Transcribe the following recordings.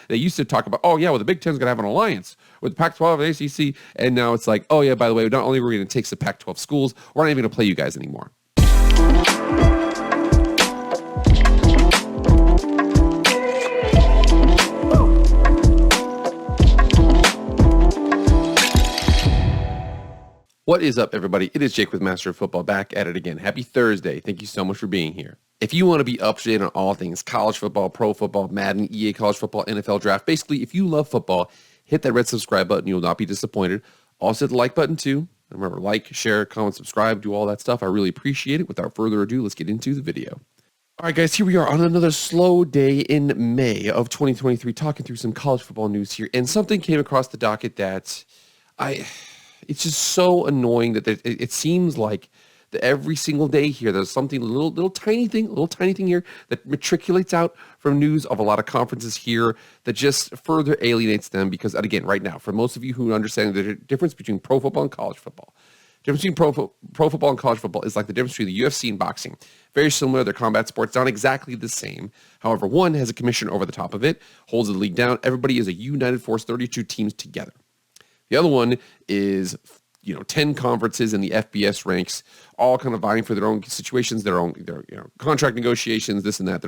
They used to talk about, oh yeah, well the Big Ten's going to have an alliance with the Pac-12 and ACC, and now it's like, oh yeah, by the way, not only are we going to take the Pac-12 schools, we're not even going to play you guys anymore. What is up, everybody? It is Jake with Master of Football, back at it again. Happy Thursday. Thank you so much for being here. If you want to be up to date on all things college football, pro football, Madden, EA college football, NFL draft, basically, if you love football, hit that red subscribe button. You will not be disappointed. Also, hit the like button, too. Remember, like, share, comment, subscribe, do all that stuff. I really appreciate it. Without further ado, let's get into the video. All right, guys, here we are on another slow day in May of 2023, talking through some college football news here. And something came across the docket that it's just so annoying that it seems like that every single day here, there's something, little tiny thing here that matriculates out from news of a lot of conferences here that just further alienates them. Because, again, right now, for most of you who understand the difference between pro football and college football, the difference between pro football and college football is like the difference between the UFC and boxing. Very similar. They're combat sports, not exactly the same. However, one has a commissioner over the top of it, holds the league down. Everybody is a united force, 32 teams together. The other one is, 10 conferences in the FBS ranks, all kind of vying for their own situations, their contract negotiations, this and that,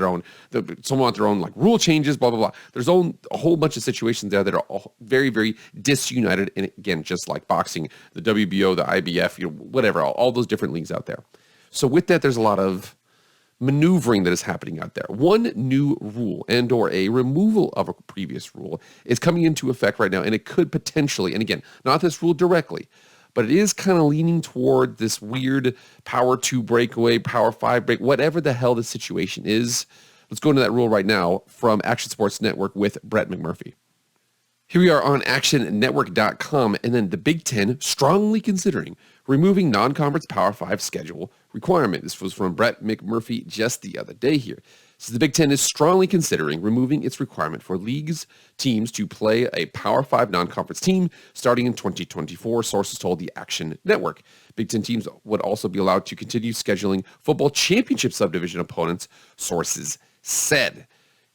some want their own like rule changes, blah, blah, blah. There's a whole bunch of situations there that are all very, very disunited. And again, just like boxing, the WBO, the IBF, whatever, all those different leagues out there. So with that, there's a lot of maneuvering that is happening out there. One new rule and or a removal of a previous rule is coming into effect right now, and it could potentially, and again, not this rule directly, but it is kind of leaning toward this weird Power 2 breakaway, Power 5 break, whatever the hell the situation is. Let's go into that rule right now from Action Sports Network with Brett McMurphy. Here we are on actionnetwork.com, and then the Big Ten strongly considering removing non-conference Power 5 schedule requirement. This was from Brett McMurphy just the other day here. So the Big Ten is strongly considering removing its requirement for leagues teams to play a Power 5 non-conference team starting in 2024, sources told the Action Network. Big Ten teams would also be allowed to continue scheduling football championship subdivision opponents, sources said.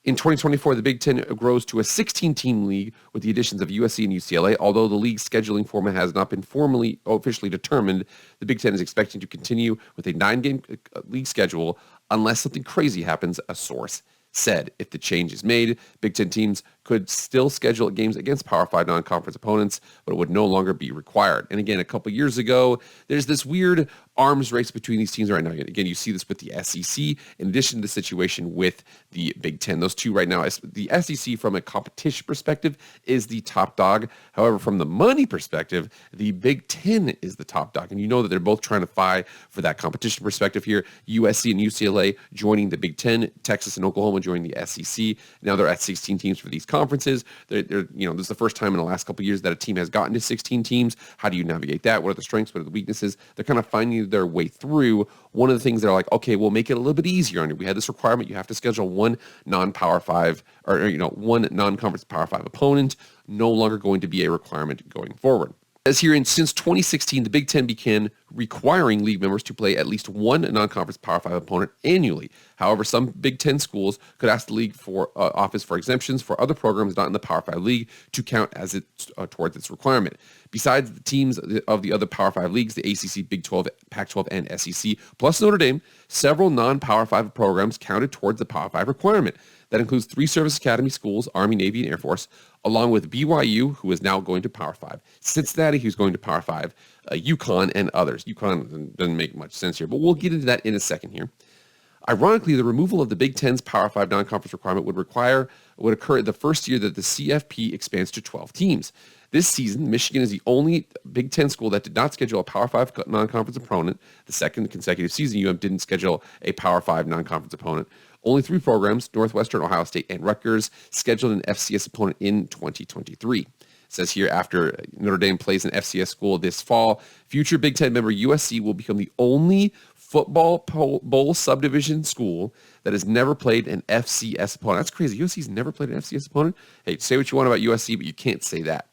In 2024, the Big Ten grows to a 16-team league with the additions of USC and UCLA. Although the league's scheduling format has not been formally officially determined, the Big Ten is expecting to continue with a 9-game league schedule unless something crazy happens, a source said. If the change is made, Big Ten teams could still schedule games against Power 5 non-conference opponents, but it would no longer be required. And again, a couple years ago, there's this weird arms race between these teams right now. Again, you see this with the SEC, in addition to the situation with the Big Ten. Those two right now, the SEC from a competition perspective is the top dog. However, from the money perspective, the Big Ten is the top dog. And you know that they're both trying to fight for that competition perspective here. USC and UCLA joining the Big Ten, Texas and Oklahoma joining the SEC. Now they're at 16 teams for these conferences. This is the first time in the last couple of years that a team has gotten to 16 teams. How do you navigate that? What are the strengths? What are the weaknesses? They're kind of finding their way through. One of the things they're like, okay, we'll make it a little bit easier on you. We had this requirement. You have to schedule one non-Power 5 or one non-conference Power 5 opponent. No longer going to be a requirement going forward. As here, since 2016, the Big Ten began requiring league members to play at least one non-conference Power 5 opponent annually. However, some Big Ten schools could ask the league for office for exemptions for other programs not in the Power 5 league to count as towards its requirement. Besides the teams of the other Power 5 leagues, the ACC, Big 12, Pac-12, and SEC, plus Notre Dame, several non-Power 5 programs counted towards the Power 5 requirement. That includes 3 service academy schools, Army, Navy, and Air Force, along with BYU, who is now going to Power 5, Cincinnati, who's going to Power 5, UConn, and others. UConn doesn't make much sense here, but we'll get into that in a second here. Ironically, the removal of the Big Ten's Power 5 non-conference requirement would occur the first year that the CFP expands to 12 teams. This season, Michigan is the only Big Ten school that did not schedule a Power 5 non-conference opponent. The second consecutive season, UM didn't schedule a Power 5 non-conference opponent. Only 3 programs, Northwestern, Ohio State, and Rutgers, scheduled an FCS opponent in 2023. It says here, after Notre Dame plays an FCS school this fall, future Big Ten member USC will become the only football bowl subdivision school that has never played an FCS opponent. That's crazy. USC's never played an FCS opponent. Hey, say what you want about USC, but you can't say that.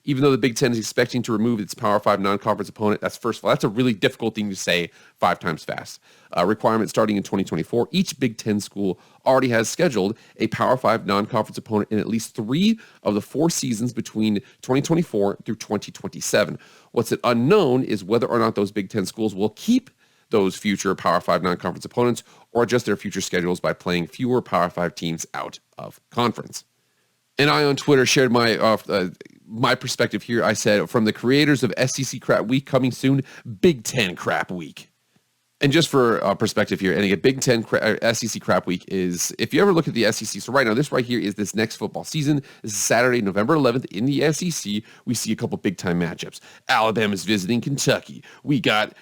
even though the Big Ten is expecting to remove its Power 5 non-conference opponent, that's first of all, that's a really difficult thing to say 5 times fast. Requirement starting in 2024, each Big Ten school already has scheduled a Power 5 non-conference opponent in at least 3 of the 4 seasons between 2024 through 2027. What's unknown is whether or not those Big Ten schools will keep those future Power 5 non-conference opponents or adjust their future schedules by playing fewer Power 5 teams out of conference. And I on Twitter shared my perspective here. I said, from the creators of SEC Crap Week coming soon, Big Ten Crap Week. And just for perspective here, and again, Big Ten SEC Crap Week is, if you ever look at the SEC, so right now, this right here is this next football season. This is Saturday, November 11th in the SEC. We see a couple big-time matchups. Alabama's visiting Kentucky. We got,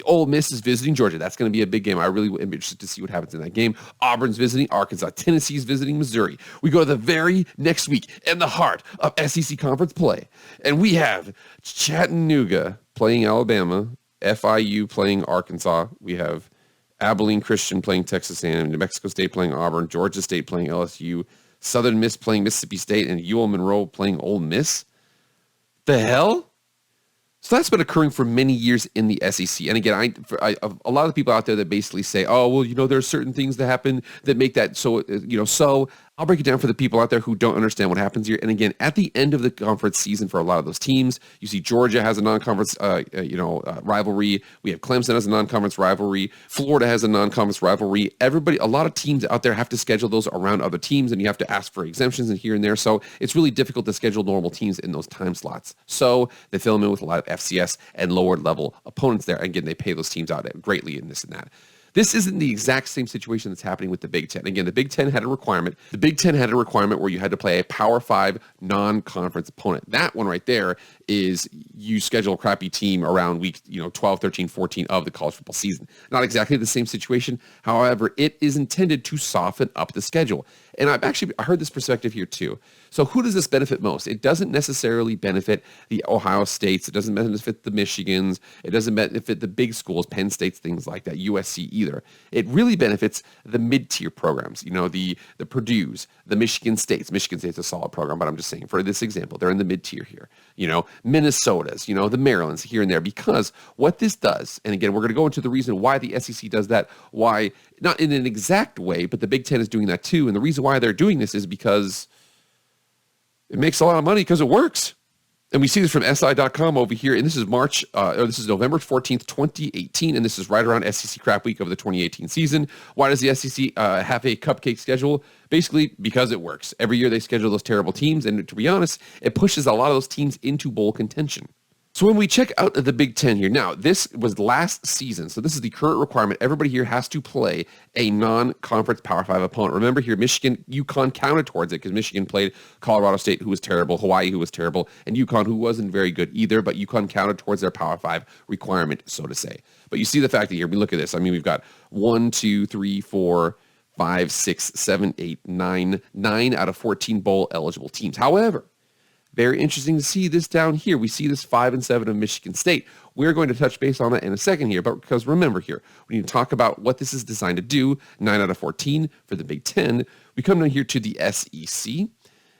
Ole Miss is visiting Georgia. That's going to be a big game. I really am interested to see what happens in that game. Auburn's visiting Arkansas. Tennessee's visiting Missouri. We go to the very next week in the heart of SEC conference play. And we have Chattanooga playing Alabama, FIU playing Arkansas. We have Abilene Christian playing Texas A&M, New Mexico State playing Auburn, Georgia State playing LSU, Southern Miss playing Mississippi State, and UL Monroe playing Ole Miss. The hell? So that's been occurring for many years in the SEC. And again, a lot of the people out there that basically say, oh, well, there are certain things that happen that make that so, so I'll break it down for the people out there who don't understand what happens here. And again, at the end of the conference season for a lot of those teams, you see Georgia has a non-conference, rivalry. We have Clemson has a non-conference rivalry. Florida has a non-conference rivalry. A lot of teams out there have to schedule those around other teams, and you have to ask for exemptions and here and there. So it's really difficult to schedule normal teams in those time slots. So they fill them in with a lot of FCS and lower level opponents there. Again, they pay those teams out greatly in this and that. This isn't the exact same situation that's happening with the Big Ten. Again, the Big Ten had a requirement. The Big Ten had a requirement where you had to play a Power 5 non-conference opponent. That one right there is you schedule a crappy team around week 12, 13, 14 of the college football season. Not exactly the same situation. However, it is intended to soften up the schedule. And I heard this perspective here too. So who does this benefit most? It doesn't necessarily benefit the Ohio States. It doesn't benefit the Michigans. It doesn't benefit the big schools, Penn States, things like that, USC either. It really benefits the mid-tier programs, the Purdue's, the Michigan States. Michigan State's a solid program, but I'm just saying for this example, they're in the mid-tier here. Minnesota's, the Maryland's here and there, because what this does, and again, we're going to go into the reason why the SEC does that, why, not in an exact way, but the Big Ten is doing that too. And the reason why they're doing this is because it makes a lot of money because it works. And we see this from SI.com over here. And this is this is November 14th, 2018. And this is right around SEC Crap Week of the 2018 season. Why does the SEC have a cupcake schedule? Basically, because it works. Every year they schedule those terrible teams. And to be honest, it pushes a lot of those teams into bowl contention. So when we check out the Big Ten here, now this was last season, so this is the current requirement. Everybody here has to play a non-conference Power 5 opponent. Remember here, Michigan, UConn counted towards it because Michigan played Colorado State, who was terrible, Hawaii, who was terrible, and UConn, who wasn't very good either, but UConn counted towards their Power 5 requirement, so to say. But you see the fact that here, we look at this. I mean, we've got 1, 2, 3, 4, 5, 6, 7, 8, 9 out of 14 bowl eligible teams. However, very interesting to see this down here. We see this 5 and 7 of Michigan State. We're going to touch base on that in a second here, but because remember here, we need to talk about what this is designed to do. 9 out of 14 for the Big Ten. We come down here to the SEC,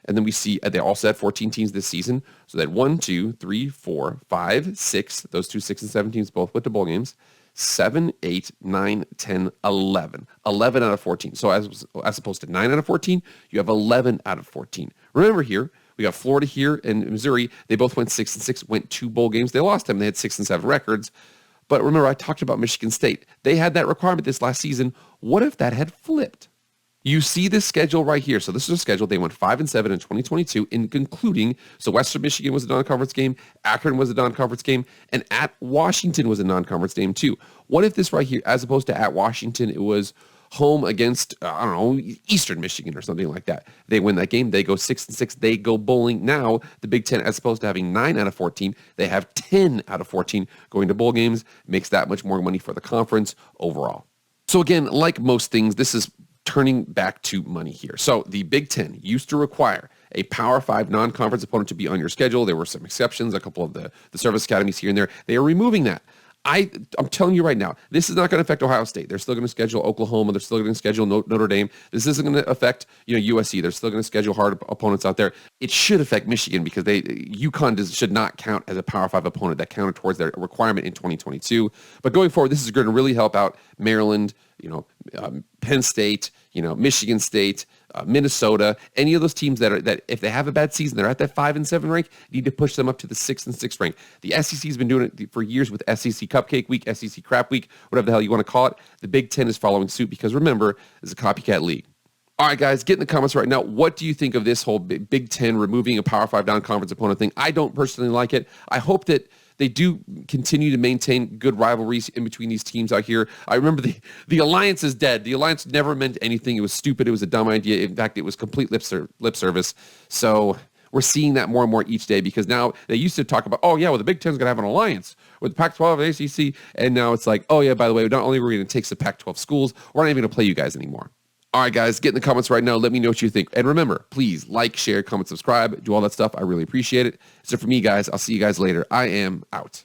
and then we see they also had 14 teams this season. So that 1, 2, 3, 4, 5, 6, those 2 6 and 7 teams both went to bowl games. 7, 8, 9, 10, 11. 11 out of 14. So as opposed to 9 out of 14, you have 11 out of 14. Remember here, we got Florida here and Missouri. They both went 6 and 6, went 2 bowl games. They lost them. They had 6 and 7 records. But remember, I talked about Michigan State. They had that requirement this last season. What if that had flipped? You see this schedule right here. So this is a schedule. They went 5 and 7 in 2022, in concluding. So Western Michigan was a non-conference game. Akron was a non-conference game. And at Washington was a non-conference game too. What if this right here, as opposed to at Washington, it was home against, Eastern Michigan or something like that. They win that game. They go 6 and 6. They go bowling. Now, the Big Ten, as opposed to having 9 out of 14, they have 10 out of 14 going to bowl games. Makes that much more money for the conference overall. So again, like most things, this is turning back to money here. So the Big Ten used to require a Power 5 non-conference opponent to be on your schedule. There were some exceptions, a couple of the service academies here and there. They are removing that. I'm telling you right now, this is not going to affect Ohio State. They're still going to schedule Oklahoma. They're still going to schedule Notre Dame. This isn't going to affect USC. They're still going to schedule hard opponents out there. It should affect Michigan because UConn should not count as a Power 5 opponent. That counted towards their requirement in 2022. But going forward, this is going to really help out Maryland, Penn State, Michigan State, Minnesota, any of those teams that if they have a bad season, they're at that 5 and 7 rank, need to push them up to the 6 and 6 rank. The SEC has been doing it for years with SEC Cupcake Week, SEC Crap Week, whatever the hell you want to call it. The Big Ten is following suit because remember, it's a copycat league. All right, guys, get in the comments right now. What do you think of this whole Big Ten removing a Power 5 non-conference opponent thing? I don't personally like it. I hope that they do continue to maintain good rivalries in between these teams out here. I remember the alliance is dead. The alliance never meant anything. It was stupid. It was a dumb idea. In fact, it was complete lip service. So we're seeing that more and more each day because now they used to talk about, oh, yeah, well, the Big Ten's going to have an alliance with Pac-12 and ACC. And now it's like, oh, yeah, by the way, not only are we going to take some Pac-12 schools, we're not even going to play you guys anymore. All right, guys, get in the comments right now. Let me know what you think. And remember, please like, share, comment, subscribe, do all that stuff. I really appreciate it. So for me, guys, I'll see you guys later. I am out.